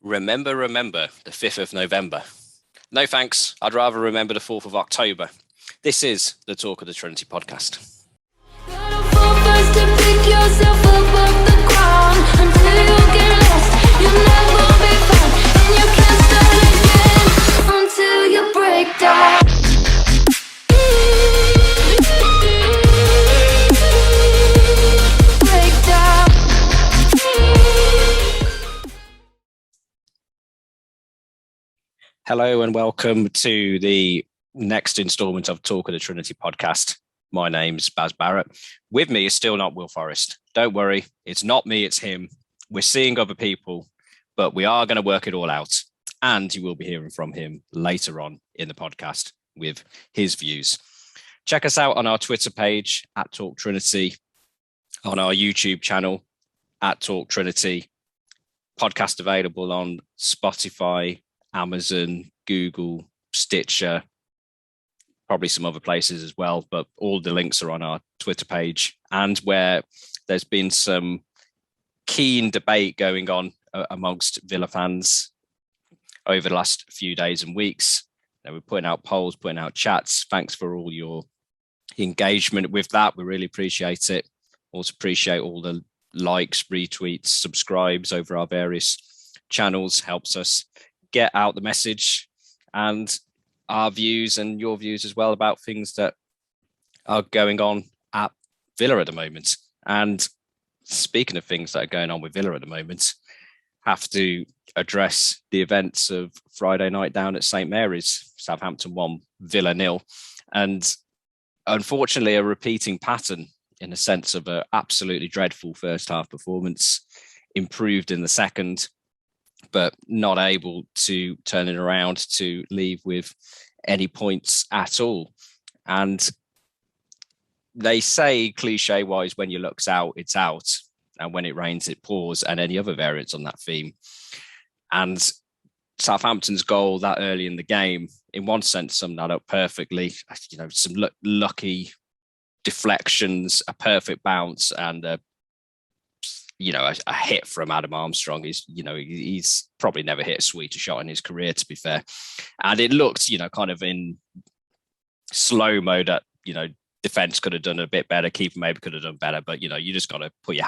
Remember the 5th of November. No thanks, I'd rather remember the 4th of October. This is the Talk of the Trinity podcast. Hello and welcome to the next instalment of Talk of the Trinity podcast. My name's Baz Barrett. With me is still not Will Forrests. Don't worry, it's not me, it's him. We're seeing other people, but we are going to work it all out. And you will be hearing from him later on in the podcast with his views. Check us out on our Twitter page at Talk Trinity, on our YouTube channel at Talk Trinity, podcast available on Spotify, Amazon, Google, Stitcher, probably some other places as well, but all the links are on our Twitter page. And where there's been some keen debate going on amongst Villa fans over the last few days and weeks. We're putting out polls, putting out chats. Thanks for all your engagement with that. We really appreciate it. Also appreciate all the likes, retweets, subscribes over our various channels. Helps us get out the message and our views and your views as well about things that are going on at Villa at the moment. And speaking of things that are going on with Villa at the moment, have to address the events of Friday night down at St Mary's. Southampton 1, Villa 0. And unfortunately, a repeating pattern in the sense of an absolutely dreadful first half performance, improved in the second, but not able to turn it around to leave with any points at all. And they say cliche-wise, when you look's out, it's out. And when it rains, it pours, and any other variants on that theme. And Southampton's goal that early in the game, in one sense, summed that up perfectly. You know, some lucky deflections, a perfect bounce, and a hit from Adam Armstrong. He's probably never hit a sweeter shot in his career, to be fair. And it looked, kind of in slow mo that, defense could have done a bit better. Keeper maybe could have done better, but, you just got to put your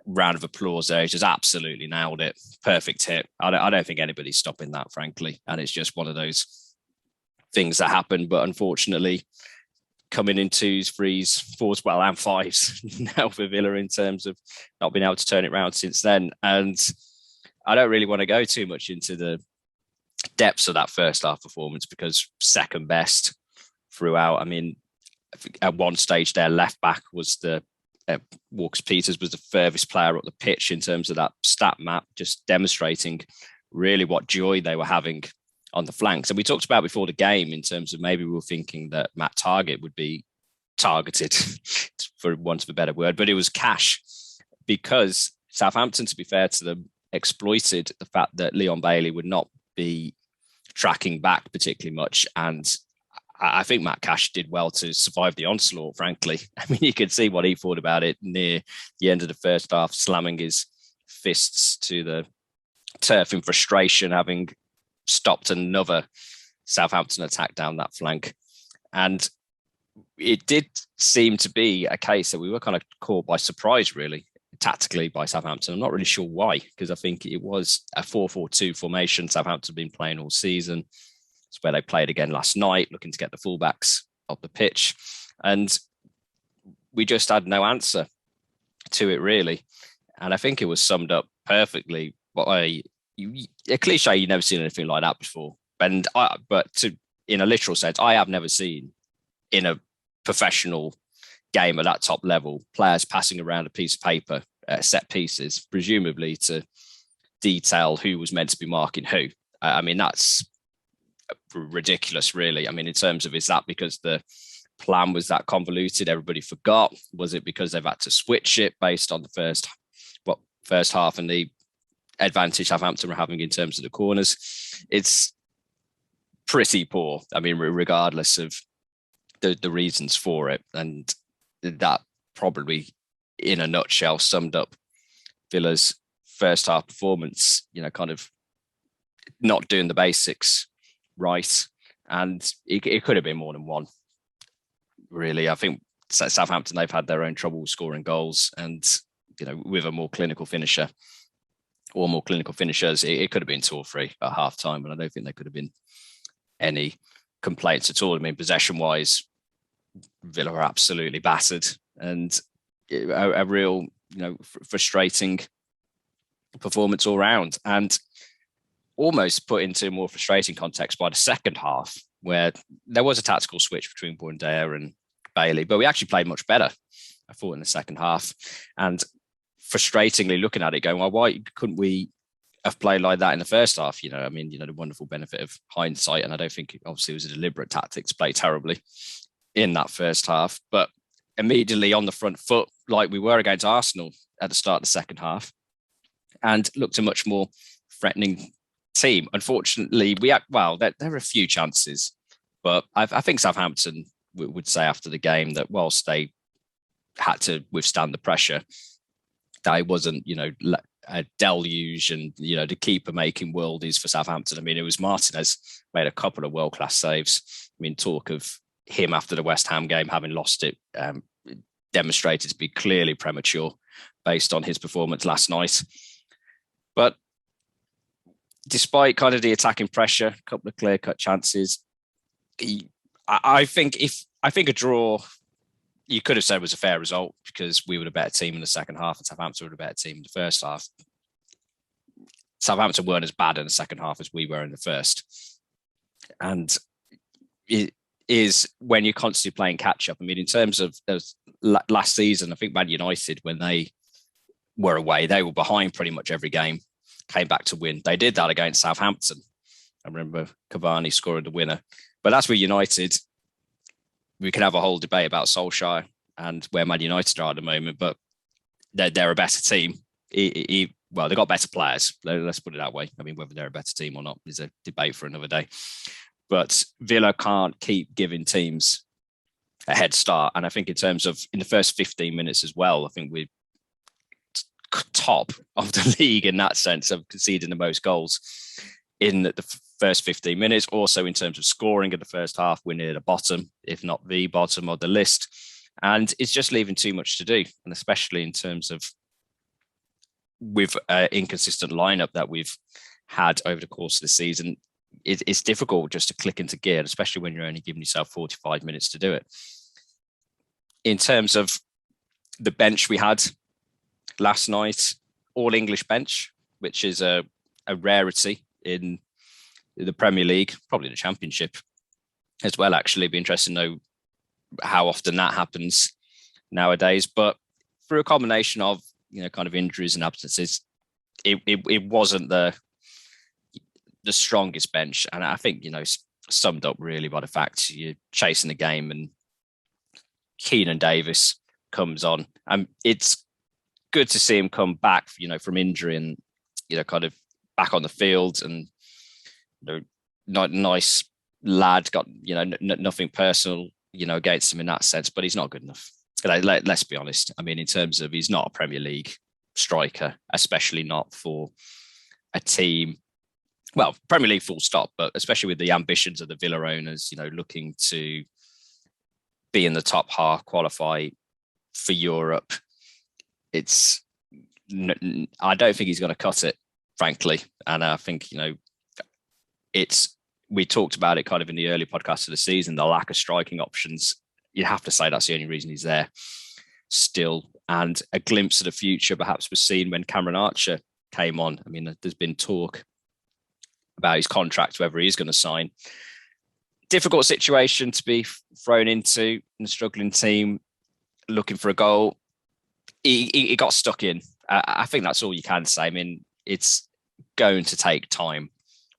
round of applause there. He just absolutely nailed it. Perfect hit. I don't think anybody's stopping that, frankly. And it's just one of those things that happen. But unfortunately, coming in 2s, 3s, 4s, well, and 5s now for Villa in terms of not being able to turn it around since then. And I don't really want to go too much into the depths of that first half performance because second best throughout. I mean, at one stage their left back was Walker-Peters was the furthest player up the pitch in terms of that stat map, just demonstrating really what joy they were having on the flanks. And we talked about before the game in terms of maybe we were thinking that Matt Targett would be targeted, for want of a better word, but it was Cash, because Southampton, to be fair to them, exploited the fact that Leon Bailey would not be tracking back particularly much. And I think Matt Cash did well to survive the onslaught, frankly. I mean, you could see what he thought about it near the end of the first half, slamming his fists to the turf in frustration, having stopped another Southampton attack down that flank. And it did seem to be a case that we were kind of caught by surprise, really, tactically by Southampton. I'm not really sure why, because I think it was a 4-4-2 formation Southampton have been playing all season. It's where they played again last night, looking to get the fullbacks off the pitch. And we just had no answer to it, really. And I think it was summed up perfectly by a cliche, you've never seen anything like that before. And in a literal sense, I have never seen in a professional game at that top level players passing around a piece of paper, set pieces, presumably to detail who was meant to be marking who. I mean, that's ridiculous, really. I mean, in terms of, is that because the plan was that convoluted, everybody forgot? Was it because they've had to switch it based on the first half and the advantage Southampton were having in terms of the corners? It's pretty poor. I mean, regardless of the reasons for it. And that probably, in a nutshell, summed up Villa's first half performance, kind of not doing the basics right. And it could have been more than one, really. I think Southampton, they've had their own trouble scoring goals, and with a more clinical finisher or more clinical finishers, it could have been 2 or 3 at half time, and I don't think there could have been any complaints at all. I mean, possession wise, Villa were absolutely battered, and a real frustrating performance all round, and almost put into more frustrating context by the second half, where there was a tactical switch between Deano and Bailey, but we actually played much better, I thought, in the second half. And frustratingly looking at it, going, well, why couldn't we have played like that in the first half? The wonderful benefit of hindsight, and I don't think obviously it was a deliberate tactic to play terribly in that first half, but immediately on the front foot, like we were against Arsenal at the start of the second half, and looked a much more threatening team. Unfortunately, there are a few chances, but I think Southampton would say after the game that whilst they had to withstand the pressure, that it wasn't, a deluge, and, the keeper making worldies for Southampton. I mean, it was Martinez made a couple of world-class saves. I mean, talk of him after the West Ham game having lost it, demonstrated to be clearly premature based on his performance last night. But despite kind of the attacking pressure, a couple of clear-cut chances, I think a draw, you could have said, was a fair result, because we were a better team in the second half and Southampton were a better team in the first half. Southampton weren't as bad in the second half as we were in the first. And it is when you're constantly playing catch-up. I mean, in terms of last season, I think Man United, when they were away, they were behind pretty much every game, came back to win. They did that against Southampton. I remember Cavani scoring the winner. But that's where United, we can have a whole debate about Solskjaer and where Man United are at the moment, but they're a better team. Well, they've got better players. Let's put it that way. I mean, whether they're a better team or not is a debate for another day. But Villa can't keep giving teams a head start. And I think in terms of in the first 15 minutes as well, I think we're top of the league in that sense of conceding the most goals in the first 15 minutes. Also, in terms of scoring in the first half, we're near the bottom, if not the bottom of the list. And it's just leaving too much to do. And especially in terms of with an inconsistent lineup that we've had over the course of the season, it's difficult just to click into gear, especially when you're only giving yourself 45 minutes to do it. In terms of the bench we had last night, all English bench, which is a rarity in the Premier League, probably the Championship as well. Actually, it'd be interesting to know how often that happens nowadays. But through a combination of kind of injuries and absences, it wasn't the strongest bench, and I think summed up really by the fact you're chasing the game and Keenan Davis comes on, and it's good to see him come back, from injury and kind of back on the field, and nice lad, got nothing personal against him in that sense, but he's not good enough. Let's be honest. I mean, in terms of, he's not a Premier League striker, especially not for a team. Well, Premier League full stop, but especially with the ambitions of the Villa owners, looking to be in the top half, qualify for Europe. I don't think he's going to cut it, frankly. And I think, we talked about it kind of in the early podcast of the season, the lack of striking options. You have to say that's the only reason he's there still. And a glimpse of the future perhaps was seen when Cameron Archer came on. I mean, there's been talk about his contract, whether he's going to sign. Difficult situation to be thrown into in a struggling team looking for a goal. He got stuck in. I think that's all you can say. I mean, it's going to take time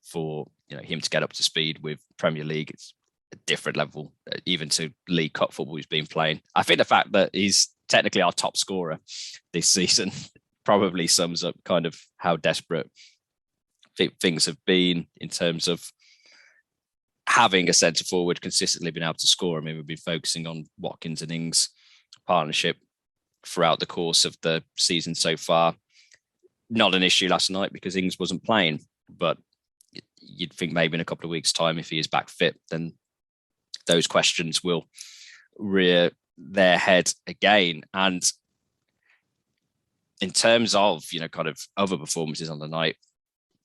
for him to get up to speed with Premier League. It's a different level, even to League Cup football he's been playing. I think the fact that he's technically our top scorer this season probably sums up kind of how desperate things have been in terms of having a centre forward consistently been able to score. I mean, we've been focusing on Watkins and Ings partnership throughout the course of the season so far. not an issue last night because Ings wasn't playing. But you'd think maybe in a couple of weeks' time, if he is back fit, then those questions will rear their head again. And in terms of, kind of other performances on the night,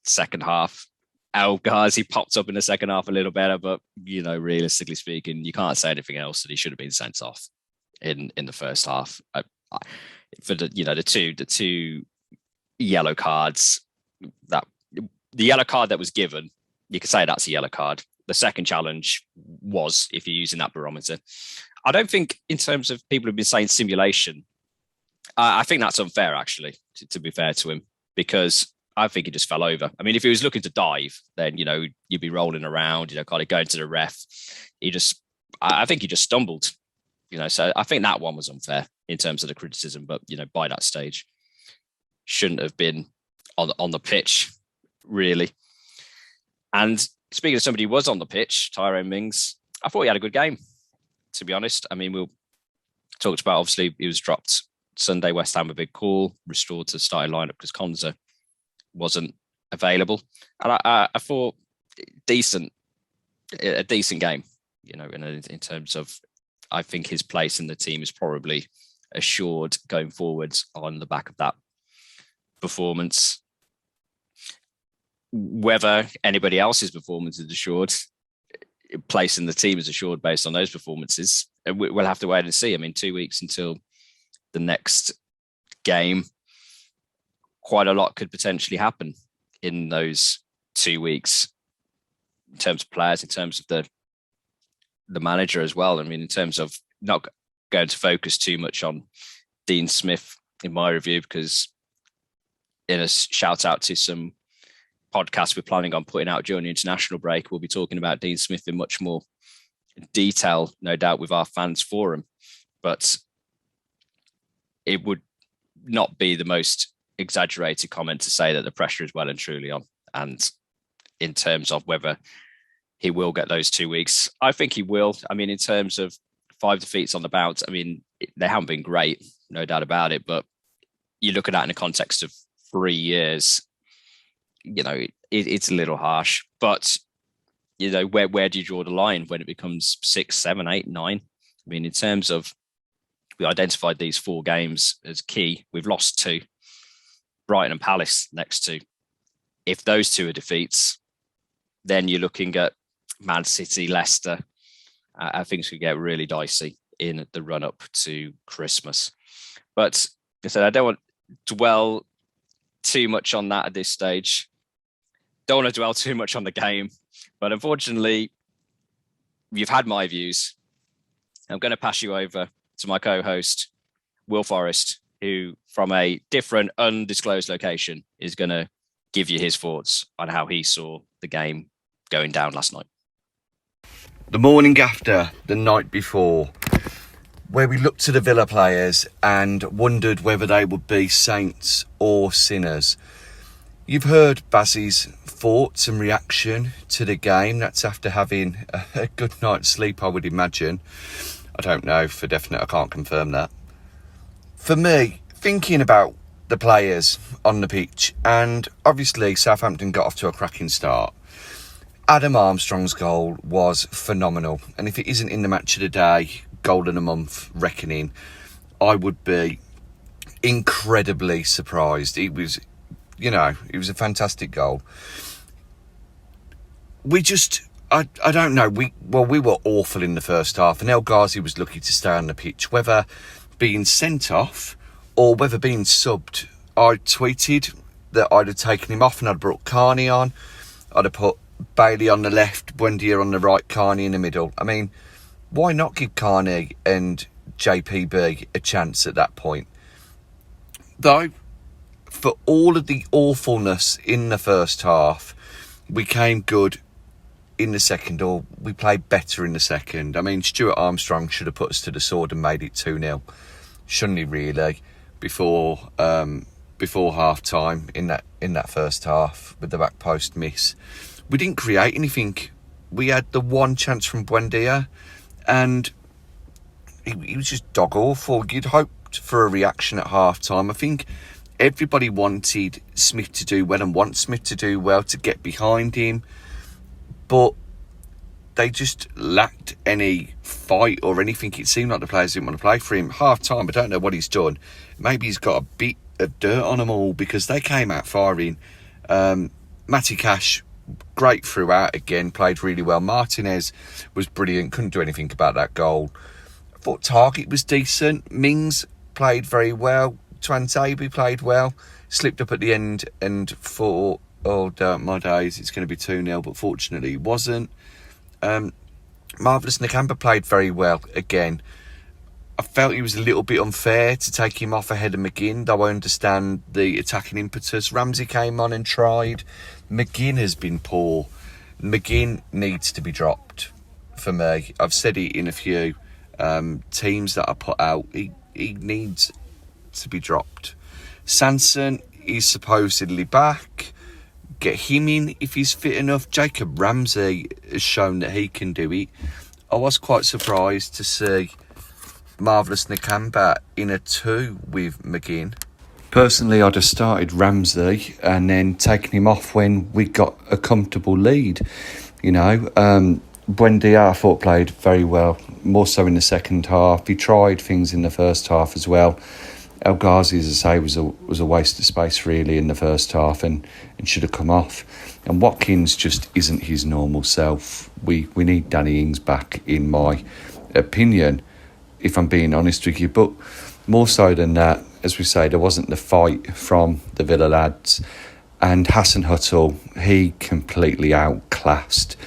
second half, El Ghazi popped up in the second half a little better, but, realistically speaking, you can't say anything else that he should have been sent off in the first half. For the two yellow cards, that the yellow card that was given, you could say that's a yellow card. The second challenge was, if you're using that barometer. I don't think, in terms of people who've been saying simulation, I think that's unfair, actually, to be fair to him, because I think he just fell over. I mean, if he was looking to dive, then, you'd be rolling around, kind of going to the ref. I think he just stumbled, so I think that one was unfair in terms of the criticism, but, by that stage, shouldn't have been on the pitch, really. And speaking of somebody who was on the pitch, Tyrone Mings, I thought he had a good game, to be honest. I mean, we talked about, obviously, he was dropped Sunday, West Ham a big call, restored to the starting lineup because Konza wasn't available. And I thought a decent game, in terms of, I think his place in the team is probably assured going forwards on the back of that performance. Whether anybody else's performance is assured, place in the team is assured based on those performances, we'll have to wait and see. I mean, 2 weeks until the next game, quite a lot could potentially happen in those 2 weeks in terms of players, in terms of the manager as well. I mean, in terms of not going to focus too much on Dean Smith in my review, because in a shout out to some podcasts we're planning on putting out during the international break, we'll be talking about Dean Smith in much more detail, no doubt, with our fans forum. But it would not be the most exaggerated comment to say that the pressure is well and truly on. And in terms of whether he will get those 2 weeks, I think he will. I mean, in terms of 5 defeats on the bounce, I mean, they haven't been great, no doubt about it. But you look at that in the context of 3 years, it's a little harsh. But, where do you draw the line when it becomes 6, 7, 8, 9? I mean, in terms of, we identified these 4 games as key. We've lost 2, Brighton and Palace next to. If those 2 are defeats, then you're looking at Man City, Leicester. Things could get really dicey in the run-up to Christmas. But I said, I don't want to dwell too much on that at this stage. Don't want to dwell too much on the game. But unfortunately, you've had my views. I'm going to pass you over to my co-host, Will Forrest, who, from a different, undisclosed location, is going to give you his thoughts on how he saw the game going down last night. The morning after, the night before, where we looked to the Villa players and wondered whether they would be saints or sinners. You've heard Baz's thoughts and reaction to the game. That's after having a good night's sleep, I would imagine. I don't know for definite, I can't confirm that. For me, thinking about the players on the pitch, and obviously Southampton got off to a cracking start. Adam Armstrong's goal was phenomenal. And if it isn't in the match of the day, goal of the month reckoning, I would be incredibly surprised. It was, it was a fantastic goal. I don't know. We were awful in the first half, and El Ghazi was lucky to stay on the pitch. Whether being sent off or whether being subbed, I tweeted that I'd have taken him off and I'd brought Carney on. I'd have put Bailey on the left, Buendia on the right, Carney in the middle. I mean, why not give Carney and JPB a chance at that point? Though, for all of the awfulness in the first half, we came good in the second, or we played better in the second. I mean, Stuart Armstrong should have put us to the sword and made it 2-0. Shouldn't he, really? Before half time in that first half with the back post miss. We didn't create anything. We had the one chance from Buendia, and he was just dog awful. You'd hoped for a reaction at half time. I think everybody wanted Smith to do well and wants Smith to do well, to get behind him, but they just lacked any fight or anything. It seemed like the players didn't want to play for him. Half time, I don't know what he's done. Maybe he's got a bit of dirt on them all, because they came out firing. Matty Cash, great throughout again, played really well. Martinez was brilliant, couldn't do anything about that goal. I thought Target was decent. Mings played very well. Twanzebe played well. Slipped up at the end and thought, oh, my days, it's going to be 2-0, but fortunately it wasn't. Marvellous Nakamba played very well again. I felt it was a little bit unfair to take him off ahead of McGinn, though I understand the attacking impetus. Ramsey came on and tried. McGinn has been poor. McGinn needs to be dropped for me. I've said it in a few teams that I put out. He needs to be dropped. Sanson is supposedly back. Get him in if he's fit enough. Jacob Ramsey has shown that he can do it. I was quite surprised to see Marvellous Nakamba in a 2 with McGinn. Personally, I'd have started Ramsey and then taken him off when we got a comfortable lead. You know, Buendia I thought played very well, more so in the second half. He tried things in the first half as well. El Ghazi, as I say, was a waste of space really in the first half and should have come off. And Watkins just isn't his normal self. We need Danny Ings back, in my opinion, if I'm being honest with you. But more so than that, as we say, there wasn't the fight from the Villa lads. And Hassan Huttle, he completely outclassed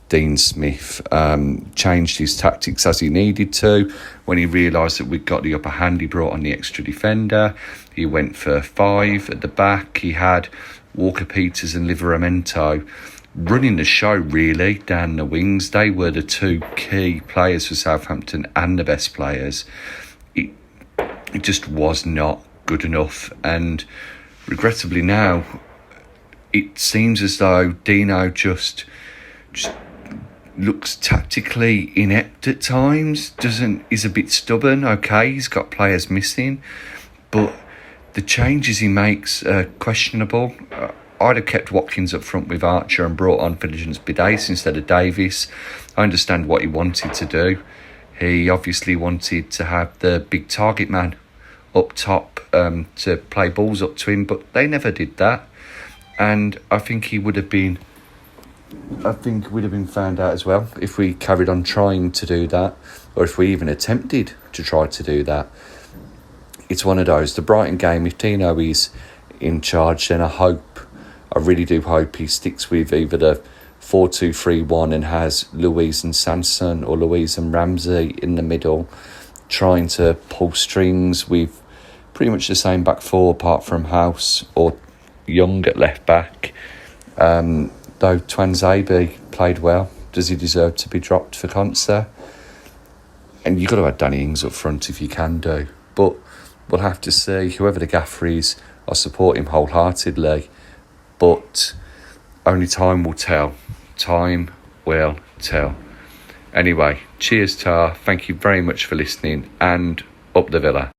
Dean Smith, changed his tactics as he needed to. When he realised that we'd got the upper hand, he brought on the extra defender. He went for 5 at the back. He had Walker-Peters and Livramento running the show, really, down the wings. They were the 2 key players for Southampton and the best players. It just was not good enough. And regrettably now, it seems as though Deano just looks tactically inept at times. Is a bit stubborn. Okay, he's got players missing, but the changes he makes are questionable. I'd have kept Watkins up front with Archer and brought on Fulgence Bidace instead of Davis. I understand what he wanted to do. He obviously wanted to have the big target man up top to play balls up to him, but they never did that. And I think he would have been found out as well if we carried on trying to do that, or if we even attempted to try to do that. It's one of those. The Brighton game, if Deano is in charge, then I really do hope he sticks with either the 4-2-3-1 and has Louise and Sanson or Louise and Ramsey in the middle, trying to pull strings with pretty much the same back four apart from House or Young at left back. Though Twanzebe played well, does he deserve to be dropped for Conser? And you've got to have Danny Ings up front if you can do. But we'll have to see. Whoever the gaffer is, I support him wholeheartedly. But only time will tell. Time will tell. Anyway, cheers, Tar. Thank you very much for listening, and up the Villa.